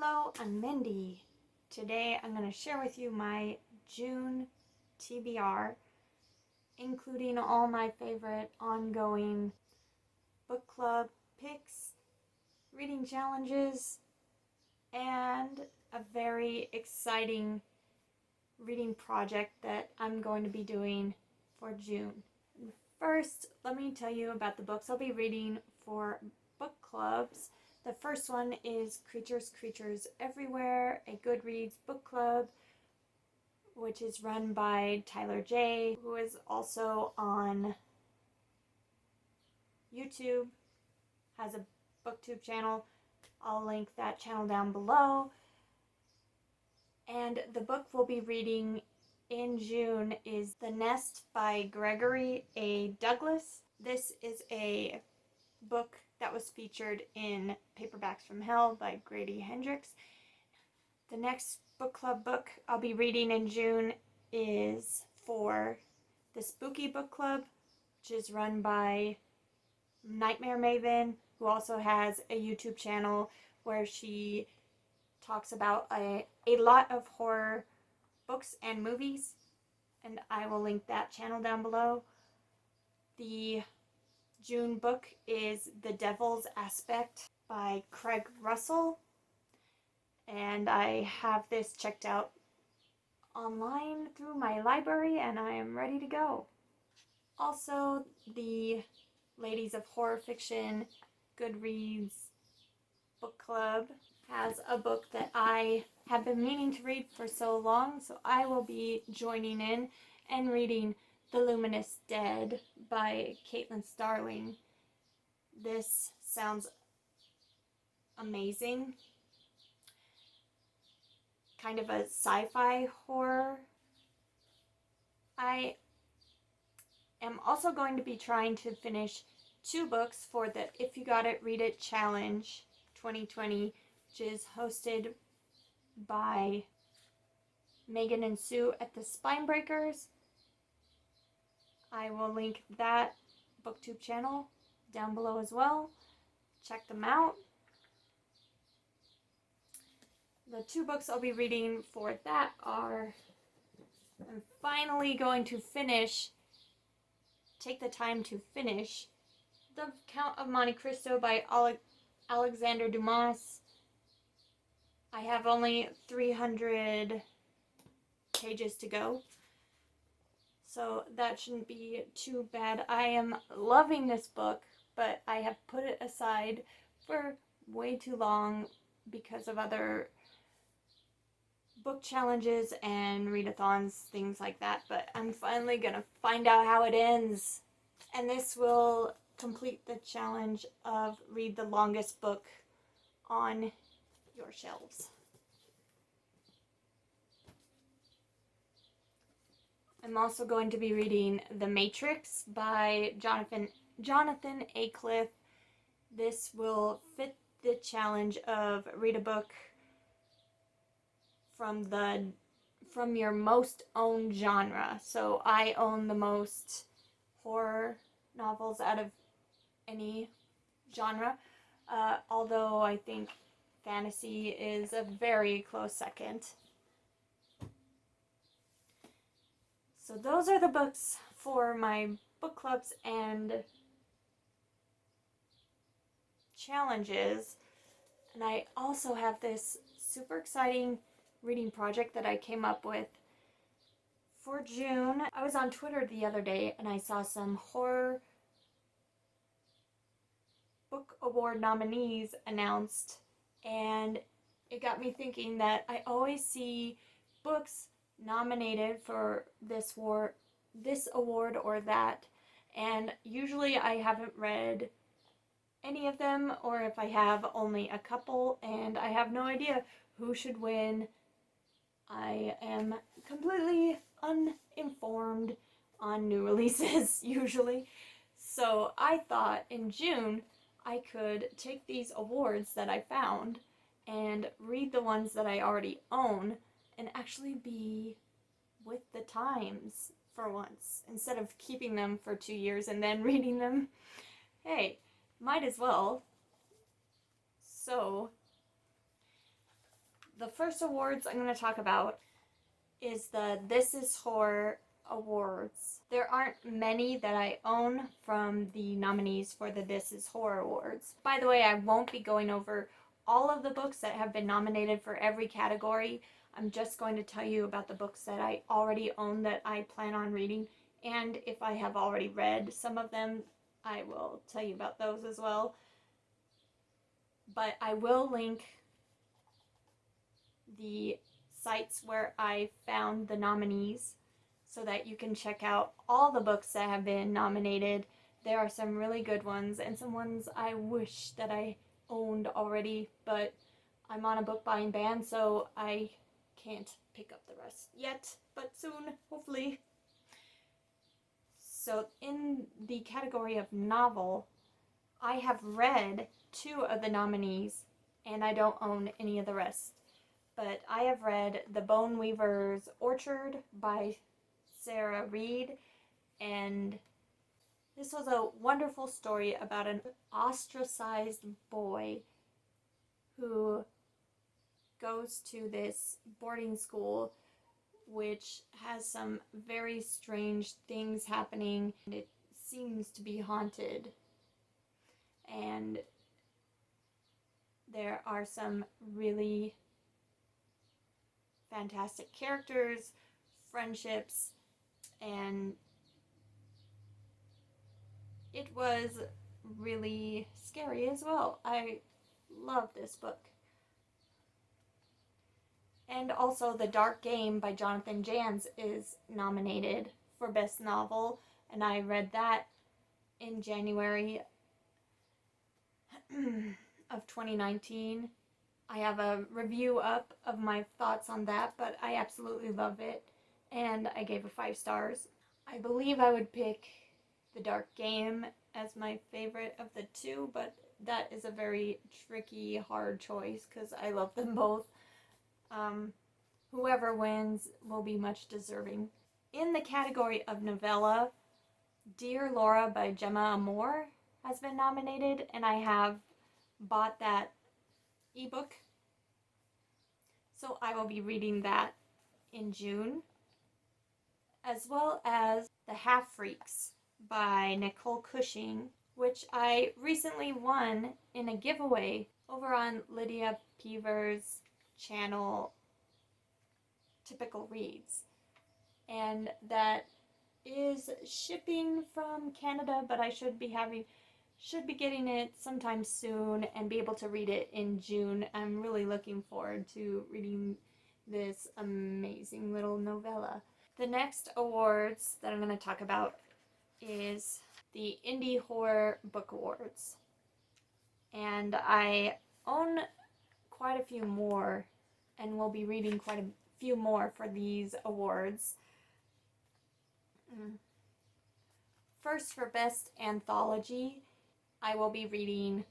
Hello, I'm Mindy. Today I'm going to share with you my June TBR, including all my favorite ongoing book club picks, reading challenges, and a very exciting reading project that I'm going to be doing for June. First, let me tell you about the books I'll be reading for book clubs. The first one is Creatures Everywhere, a Goodreads book club, which is run by Tyler J., who is also on YouTube, has a booktube channel. I'll link that channel down below. And the book we'll be reading in June is The Nest by Gregory A. Douglas. This is a book that was featured in Paperbacks from Hell by Grady Hendrix. The next book club book I'll be reading in June is for the Spooky Book Club, which is run by Nightmare Maven, who also has a YouTube channel where she talks about a lot of horror books and movies, and I will link that channel down below. The June book is The Devil's Aspect by Craig Russell, and I have this checked out online through my library and I am ready to go. Also, the Ladies of Horror Fiction Goodreads book club has a book that I have been meaning to read for so long, so I will be joining in and reading The Luminous Dead by Caitlin Starling. This sounds amazing. Kind of a sci-fi horror. I am also going to be trying to finish 2 books for the If You Got It, Read It Challenge 2020, which is hosted by Megan and Sue at the Spinebreakers. I will link that booktube channel down below as well. Check them out. The 2 books I'll be reading for that are, I'm finally going to take the time to finish The Count of Monte Cristo by Alexander Dumas. I have only 300 pages to go, so that shouldn't be too bad. I am loving this book, but I have put it aside for way too long because of other book challenges and readathons, things like that, but I'm finally gonna find out how it ends, and this will complete the challenge of read the longest book on your shelves. I'm also going to be reading The Matrix by Jonathan A. Cliff. This will fit the challenge of read a book from your most owned genre. So I own the most horror novels out of any genre, although I think fantasy is a very close second. So those are the books for my book clubs and challenges. And I also have this super exciting reading project that I came up with for June. I was on Twitter the other day and I saw some horror book award nominees announced, and it got me thinking that I always see books nominated for this award or that, and usually I haven't read any of them, or if I have, only a couple, and I have no idea who should win. I am completely uninformed on new releases usually, so I thought in June I could take these awards that I found and read the ones that I already own and actually be with the times for once, instead of keeping them for 2 years and then reading them. Hey, might as well. So The first awards I'm going to talk about is the This Is Horror Awards. There aren't many that I own from the nominees for the This Is Horror Awards. By the way, I won't be going over all of the books that have been nominated for every category. I'm just going to tell you about the books that I already own that I plan on reading, and if I have already read some of them, I will tell you about those as well. But I will link the sites where I found the nominees so that you can check out all the books that have been nominated. There are some really good ones and some ones I wish that I owned already, but I'm on a book buying ban, so I can't pick up the rest yet, but soon, hopefully. So in the category of novel, I have read 2 of the nominees and I don't own any of the rest. But I have read The Bone Weaver's Orchard by Sarah Reed, and this was a wonderful story about an ostracized boy who goes to this boarding school which has some very strange things happening, and it seems to be haunted. And there are some really fantastic characters, friendships, and it was really scary as well. I love this book. And also The Dark Game by Jonathan Janz is nominated for Best Novel, and I read that in January of 2019. I have a review up of my thoughts on that, but I absolutely love it, and I gave it 5 stars. I believe I would pick The Dark Game as my favorite of the 2, but that is a very tricky, hard choice because I love them both. Whoever wins will be much deserving. In the category of novella, Dear Laura by Gemma Amor has been nominated, and I have bought that ebook. So I will be reading that in June, as well as The Half Freaks by Nicole Cushing, which I recently won in a giveaway over on Lydia Peever's channel, Typical Reads. And that is shipping from Canada, but I should be getting it sometime soon and be able to read it in June. I'm really looking forward to reading this amazing little novella. The next awards that I'm going to talk about is the Indie Horror Book Awards. And I own quite a few more and will be reading quite a few more for these awards. First, for Best Anthology, I will be reading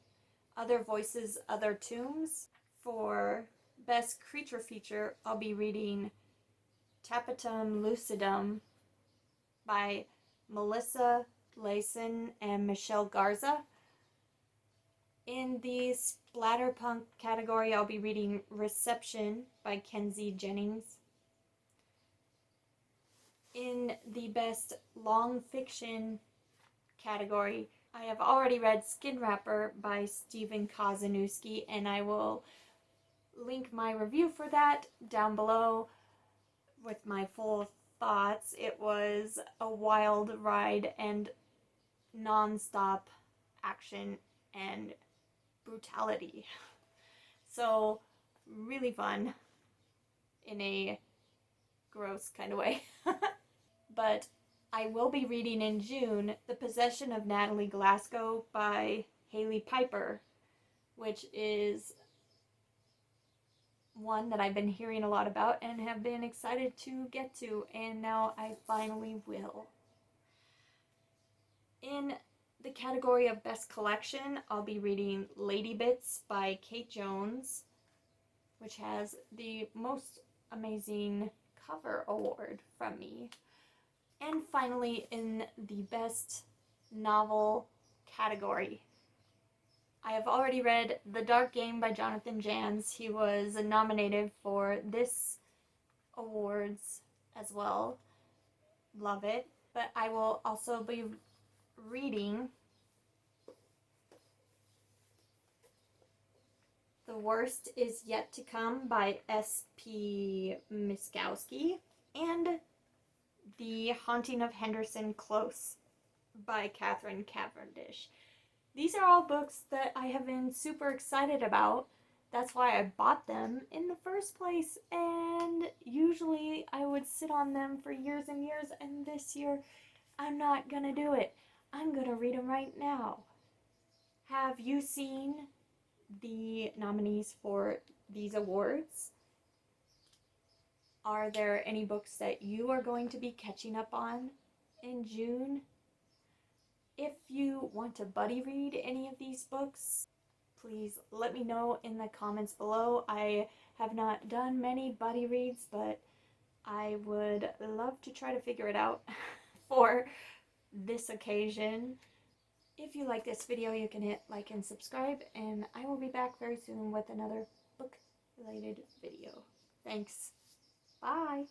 Other Voices, Other Tombs. For Best Creature Feature, I'll be reading Tapetum Lucidum by Melissa Layson and Michelle Garza. In the Splatterpunk category, I'll be reading Reception by Kenzie Jennings. In the Best Long Fiction category, I have already read Skin Wrapper by Stephen Kozanowski, and I will link my review for that down below with my full thoughts. It was a wild ride and non-stop action and brutality. So, really fun in a gross kind of way. But I will be reading in June The Possession of Natalie Glasgow by Haley Piper, which is one that I've been hearing a lot about and have been excited to get to, and now I finally will. In the category of Best Collection, I'll be reading Lady Bits by Kate Jones, which has the most amazing cover award from me. And finally, in the Best Novel category, I have already read The Dark Game by Jonathan Janz. He was nominated for this awards as well. Love it. But I will also be reading The Worst Is Yet to Come by S.P. Miskowski and The Haunting of Henderson Close by Catherine Cavendish. These are all books that I have been super excited about. That's why I bought them in the first place, and usually I would sit on them for years and years, and this year I'm not gonna do it. I'm gonna read them right now. Have you seen the nominees for these awards? Are there any books that you are going to be catching up on in June? If you want to buddy read any of these books, please let me know in the comments below. I have not done many buddy reads, but I would love to try to figure it out for this occasion. If you like this video, you can hit like and subscribe, and I will be back very soon with another book related video. Thanks. Bye.